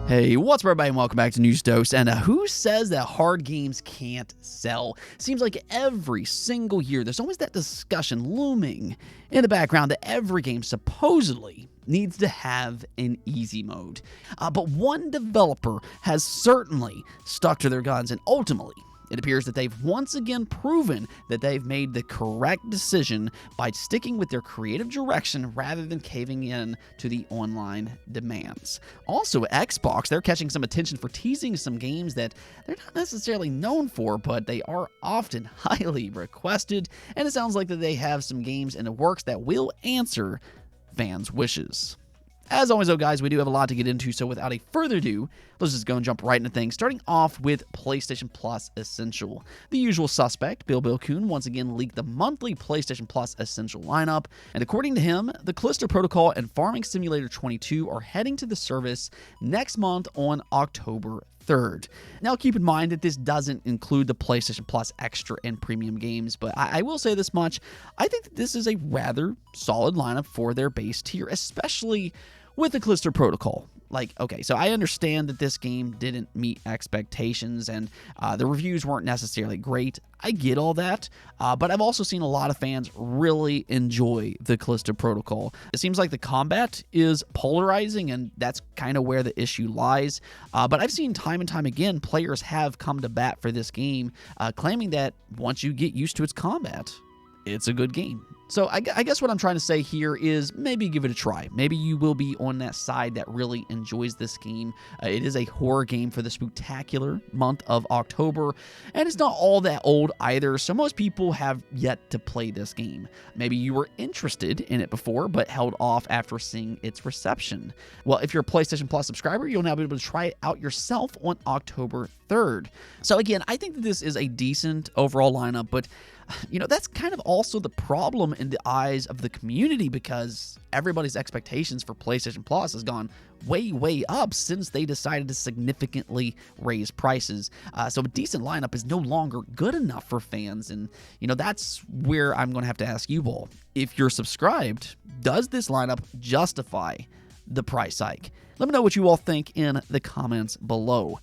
Hey, what's up everybody and welcome back to News Dose. And who says that hard games can't sell? Seems like every single year there's always that discussion looming in the background that every game supposedly needs to have an easy mode. But one developer has certainly stuck to their guns, and ultimately it appears that they've once again proven that they've made the correct decision by sticking with their creative direction rather than caving in to the online demands. Also, Xbox, they're catching some attention for teasing some games that they're not necessarily known for, but they are often highly requested, and it sounds like that they have some games in the works that will answer fans' wishes. As always, though, guys, we do have a lot to get into, so without a further ado, let's just go and jump right into things, starting off with PlayStation Plus Essential. The usual suspect, Bill Kuhn, once again leaked the monthly PlayStation Plus Essential lineup, and according to him, the Callisto Protocol and Farming Simulator 22 are heading to the service next month on October 3rd. Now, keep in mind that this doesn't include the PlayStation Plus Extra and Premium games, but I will say this much. I think that this is a rather solid lineup for their base tier, especially with the Callisto Protocol. Okay, so I understand that this game didn't meet expectations and the reviews weren't necessarily great. I get all that, but I've also seen a lot of fans really enjoy the Callisto Protocol. It seems like the combat is polarizing, and that's kind of where the issue lies. But I've seen time and time again, players have come to bat for this game, claiming that once you get used to its combat, it's a good game. So I guess what I'm trying to say here is maybe give it a try. Maybe you will be on that side that really enjoys this game. It is a horror game for the spectacular month of October, and it's not all that old either, so most people have yet to play this game. Maybe you were interested in it before, but held off after seeing its reception. Well, if you're a PlayStation Plus subscriber, you'll now be able to try it out yourself on October 3rd. So again, I think that this is a decent overall lineup, but that's kind of also the problem in the eyes of the community, because everybody's expectations for PlayStation Plus has gone way up since they decided to significantly raise prices. So a decent lineup is no longer good enough for fans, and that's where I'm going to have to ask you all. If you're subscribed, does this lineup justify the price hike? Let me know what you all think in the comments below.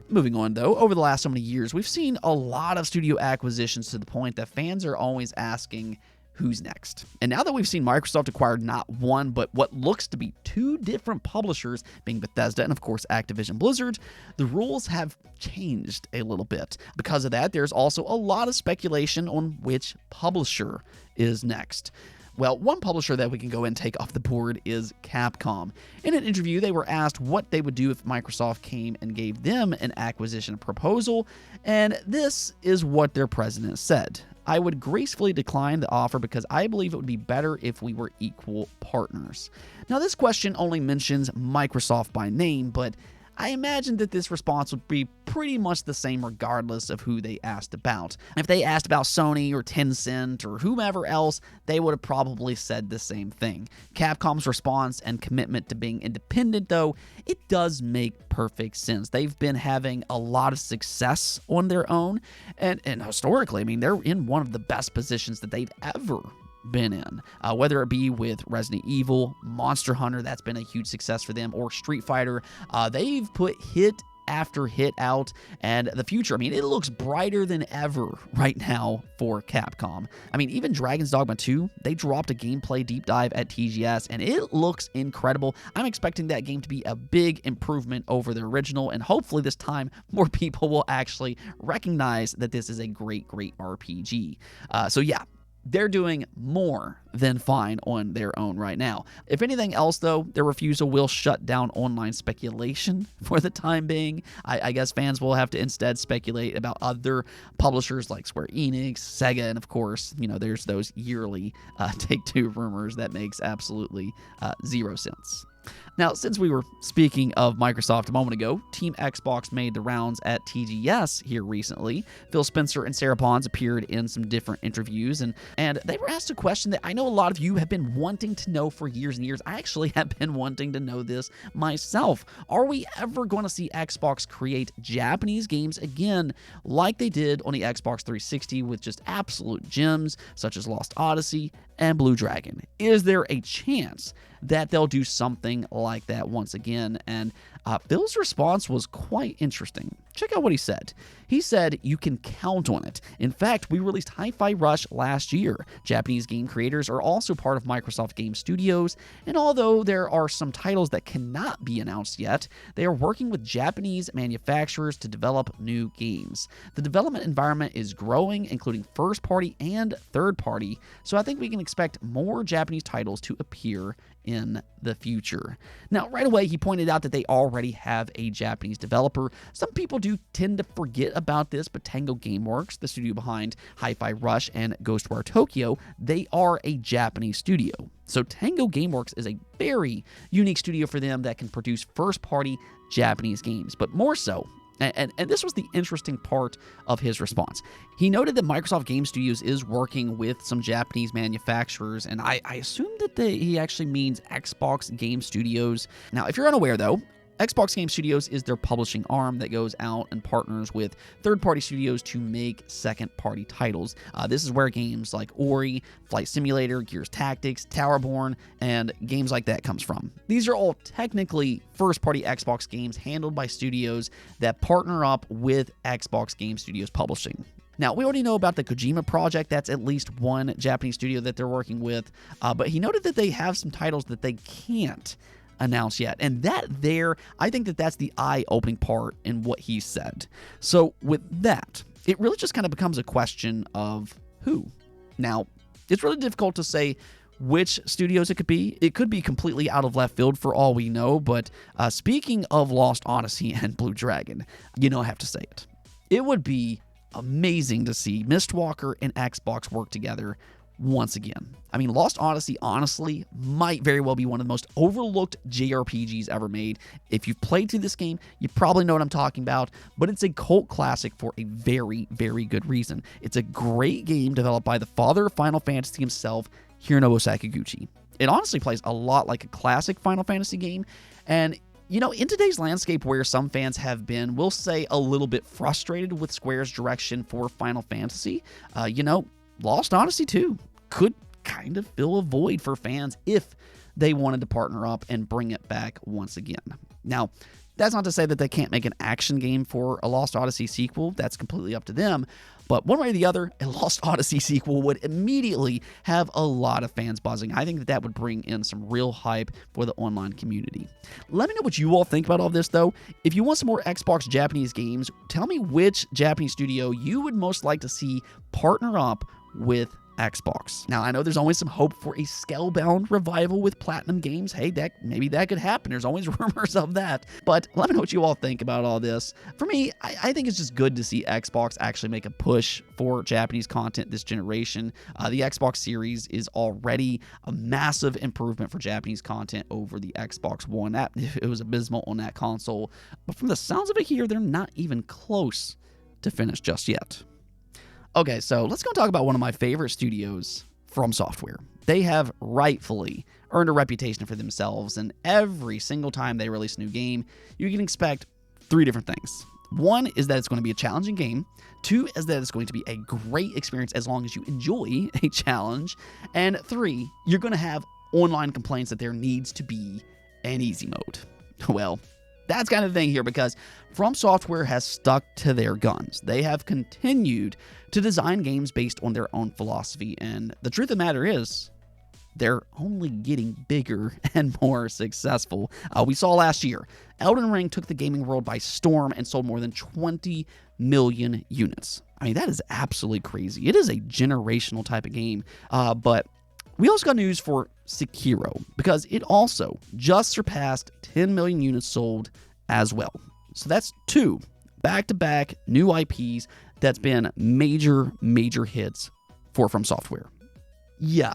Moving on, though, over the last so many years, we've seen a lot of studio acquisitions to the point that fans are always asking, who's next? And now that we've seen Microsoft acquire not one, but what looks to be two different publishers, being Bethesda and, of course, Activision Blizzard, the rules have changed a little bit. Because of that, there's also a lot of speculation on which publisher is next. Well, one publisher that we can go and take off the board is Capcom. In an interview, they were asked what they would do if Microsoft came and gave them an acquisition proposal, and this is what their president said. "I would gracefully decline the offer because I believe it would be better if we were equal partners." Now, this question only mentions Microsoft by name, but I imagine that this response would be pretty much the same regardless of who they asked about. If they asked about Sony or Tencent or whomever else, they would have probably said the same thing. Capcom's response and commitment to being independent, though, it does make perfect sense. They've been having a lot of success on their own, and historically, they're in one of the best positions that they've ever been in, whether it be with Resident Evil, Monster Hunter, that's been a huge success for them, or Street Fighter. They've put hit after hit out, and the future, it looks brighter than ever right now for Capcom. Even Dragon's Dogma 2, they dropped a gameplay deep dive at TGS, and it looks incredible. I'm expecting that game to be a big improvement over the original, and hopefully this time more people will actually recognize that this is a great RPG. So yeah, they're doing more than fine on their own right now. If anything else, though, their refusal will shut down online speculation for the time being. I guess fans will have to instead speculate about other publishers like Square Enix, Sega, and of course, there's those yearly Take-Two rumors that makes absolutely zero sense. Now, since we were speaking of Microsoft a moment ago, Team Xbox made the rounds at TGS here recently. Phil Spencer and Sarah Pons appeared in some different interviews, and they were asked a question that I know a lot of you have been wanting to know for years and years. I actually have been wanting to know this myself. Are we ever going to see Xbox create Japanese games again, like they did on the Xbox 360 with just absolute gems, such as Lost Odyssey and Blue Dragon? Is there a chance that they'll do something like that once again? And Phil's response was quite interesting. Check out what he said. He said, "You can count on it. In fact, we released Hi-Fi Rush last year. Japanese game creators are also part of Microsoft Game Studios, and although there are some titles that cannot be announced yet, they are working with Japanese manufacturers to develop new games. The development environment is growing, including first-party and third-party, so I think we can expect more Japanese titles to appear in the future." Now, right away, he pointed out that they already have a Japanese developer. Some people do tend to forget about this, but Tango Gameworks, the studio behind Hi-Fi Rush and Ghostwire Tokyo, they are a Japanese studio. So Tango Gameworks is a very unique studio for them that can produce first-party Japanese games, but more so, and this was the interesting part of his response. He noted that Microsoft Game Studios is working with some Japanese manufacturers, and I assume that he actually means Xbox Game Studios. Now, if you're unaware, though, Xbox Game Studios is their publishing arm that goes out and partners with third-party studios to make second-party titles. This is where games like Ori, Flight Simulator, Gears Tactics, Towerborn, and games like that comes from. These are all technically first-party Xbox games handled by studios that partner up with Xbox Game Studios publishing. Now, we already know about the Kojima project. That's at least one Japanese studio that they're working with, but he noted that they have some titles that they can't announced yet. And I think that's the eye-opening part in what he said. So with that, it really just kind of becomes a question of who. Now, it's really difficult to say which studios it could be. It could be completely out of left field for all we know, but speaking of Lost Odyssey and Blue Dragon, I have to say it. It would be amazing to see Mistwalker and Xbox work together once again. I mean, Lost Odyssey, honestly, might very well be one of the most overlooked JRPGs ever made. If you've played through this game, you probably know what I'm talking about, but it's a cult classic for a very, very good reason. It's a great game developed by the father of Final Fantasy himself, Hironobu Sakaguchi. It honestly plays a lot like a classic Final Fantasy game, and in today's landscape where some fans have been, we'll say, a little bit frustrated with Square's direction for Final Fantasy, Lost Odyssey 2 could kind of fill a void for fans if they wanted to partner up and bring it back once again. Now, that's not to say that they can't make an action game for a Lost Odyssey sequel. That's completely up to them. But one way or the other, a Lost Odyssey sequel would immediately have a lot of fans buzzing. I think that would bring in some real hype for the online community. Let me know what you all think about all this, though. If you want some more Xbox Japanese games, tell me which Japanese studio you would most like to see partner up with Xbox. Now, I know there's always some hope for a Scalebound revival with Platinum Games. Hey, maybe that could happen. There's always rumors of that. But let me know what you all think about all this. For me, I think it's just good to see Xbox actually make a push for Japanese content this generation. The Xbox Series is already a massive improvement for Japanese content over the Xbox One. It was abysmal on that console. But from the sounds of it here, they're not even close to finish just yet. Okay, so let's go talk about one of my favorite studios, FromSoftware. They have rightfully earned a reputation for themselves, and every single time they release a new game, you can expect three different things. One is that it's going to be a challenging game. Two is that it's going to be a great experience as long as you enjoy a challenge. And three, you're going to have online complaints that there needs to be an easy mode. Well, that's kind of the thing here, because FromSoftware has stuck to their guns. They have continued to design games based on their own philosophy, and the truth of the matter is, they're only getting bigger and more successful. We saw last year, Elden Ring took the gaming world by storm and sold more than 20 million units. I mean, that is absolutely crazy. It is a generational type of game, but we also got news for Sekiro, because it also just surpassed 10 million units sold as well. So that's two back-to-back new IPs that's been major hits for FromSoftware. Yeah,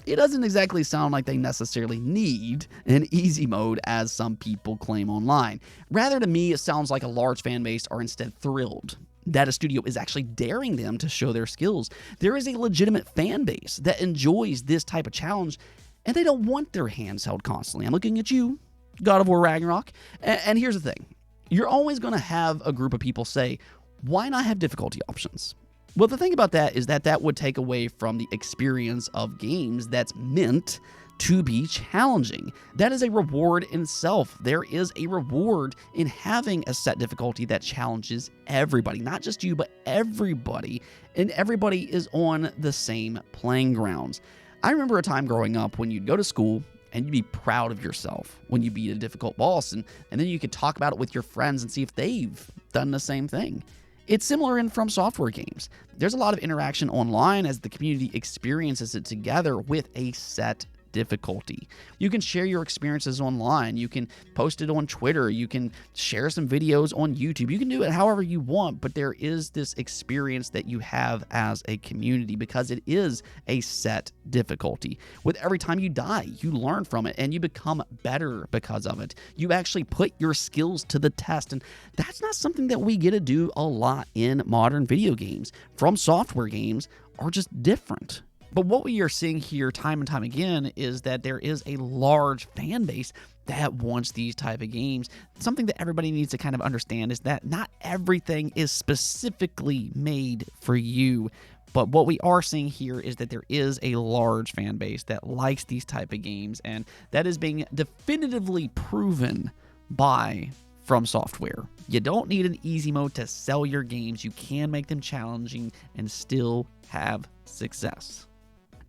it doesn't exactly sound like they necessarily need an easy mode as some people claim online. Rather, to me, it sounds like a large fan base are instead thrilled that a studio is actually daring them to show their skills. There is a legitimate fan base that enjoys this type of challenge, and they don't want their hands held constantly. I'm looking at you, God of War Ragnarok. And here's the thing. You're always going to have a group of people say, why not have difficulty options? Well, the thing about that is that would take away from the experience of games that's meant to be challenging. That is a reward in itself. There is a reward in having a set difficulty that challenges everybody, not just you, but everybody. And everybody is on the same playing grounds. I remember a time growing up when you'd go to school and you'd be proud of yourself when you beat a difficult boss, and then you could talk about it with your friends and see if they've done the same thing. It's similar in FromSoftware games. There's a lot of interaction online as the community experiences it together with a set difficulty. You can share your experiences online. You can post it on Twitter. You can share some videos on YouTube. You can do it however you want, but there is this experience that you have as a community because it is a set difficulty. With every time you die, you learn from it and you become better because of it. You actually put your skills to the test, and that's not something that we get to do a lot in modern video games. FromSoftware games are just different. But what we are seeing here time and time again is that there is a large fan base that wants these type of games. Something that everybody needs to kind of understand is that not everything is specifically made for you. But what we are seeing here is that there is a large fan base that likes these type of games, and that is being definitively proven by FromSoftware. You don't need an easy mode to sell your games. You can make them challenging and still have success.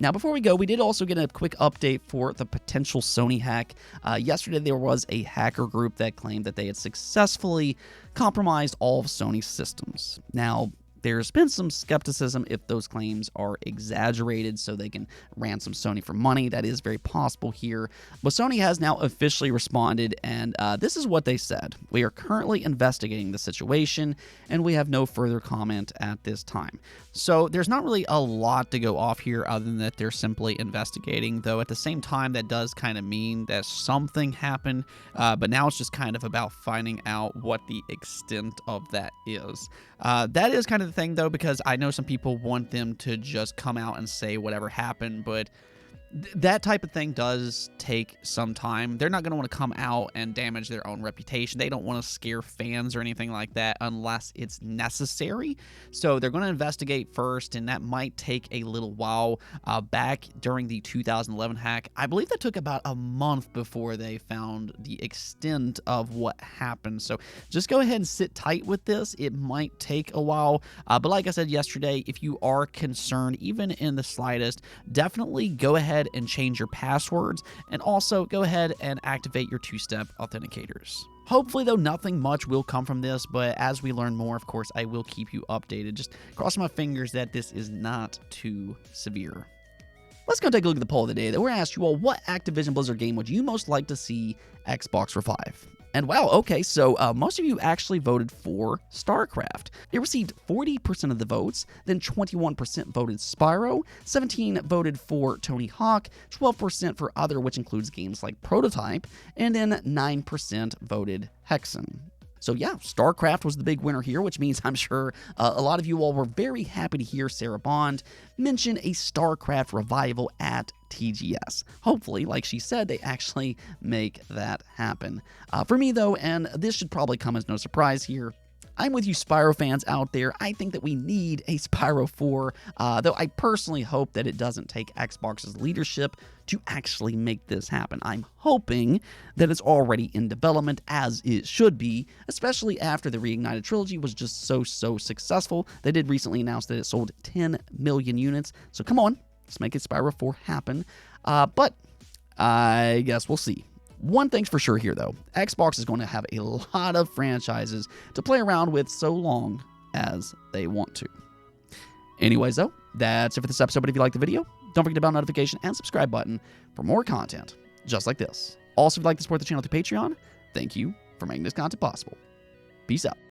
Now, before we go, we did also get a quick update for the potential Sony hack. Yesterday, there was a hacker group that claimed that they had successfully compromised all of Sony's systems. Now, there's been some skepticism if those claims are exaggerated so they can ransom Sony for money. That is very possible here. But Sony has now officially responded, and this is what they said. We are currently investigating the situation, and we have no further comment at this time. So there's not really a lot to go off here other than that they're simply investigating, though at the same time that does kind of mean that something happened, but now it's just kind of about finding out what the extent of that is. That is kind of the thing, though, because I know some people want them to just come out and say whatever happened, but that type of thing does take some time. They're not going to want to come out and damage their own reputation. They don't want to scare fans or anything like that unless it's necessary. So they're going to investigate first, and that might take a little while. Back during the 2011 hack, I believe that took about a month before they found the extent of what happened. So just go ahead and sit tight with this. It might take a while. But like I said yesterday, if you are concerned, even in the slightest, definitely go ahead and change your passwords, and also go ahead and activate your two-step authenticators. Hopefully, though, nothing much will come from this, but as we learn more, of course, I will keep you updated. Just cross my fingers that this is not too severe. Let's go take a look at the poll of the day that we're asked you all, what Activision Blizzard game would you most like to see Xbox revive? And wow, okay, so most of you actually voted for StarCraft. It received 40% of the votes, then 21% voted Spyro, 17% voted for Tony Hawk, 12% for other, which includes games like Prototype, and then 9% voted Hexen. So yeah, StarCraft was the big winner here, which means I'm sure a lot of you all were very happy to hear Sarah Bond mention a StarCraft revival at TGS. Hopefully, like she said, they actually make that happen. For me, though, and this should probably come as no surprise here, I'm with you Spyro fans out there. I think that we need a Spyro 4, though I personally hope that it doesn't take Xbox's leadership to actually make this happen. I'm hoping that it's already in development, as it should be, especially after the Reignited trilogy was just so successful. They did recently announce that it sold 10 million units, so come on, let's make it Spyro 4 happen. But I guess we'll see. One thing's for sure here, though. Xbox is going to have a lot of franchises to play around with so long as they want to. Anyways, though, that's it for this episode. But if you liked the video, don't forget the bell notification and subscribe button for more content just like this. Also, if you'd like to support the channel through Patreon, thank you for making this content possible. Peace out.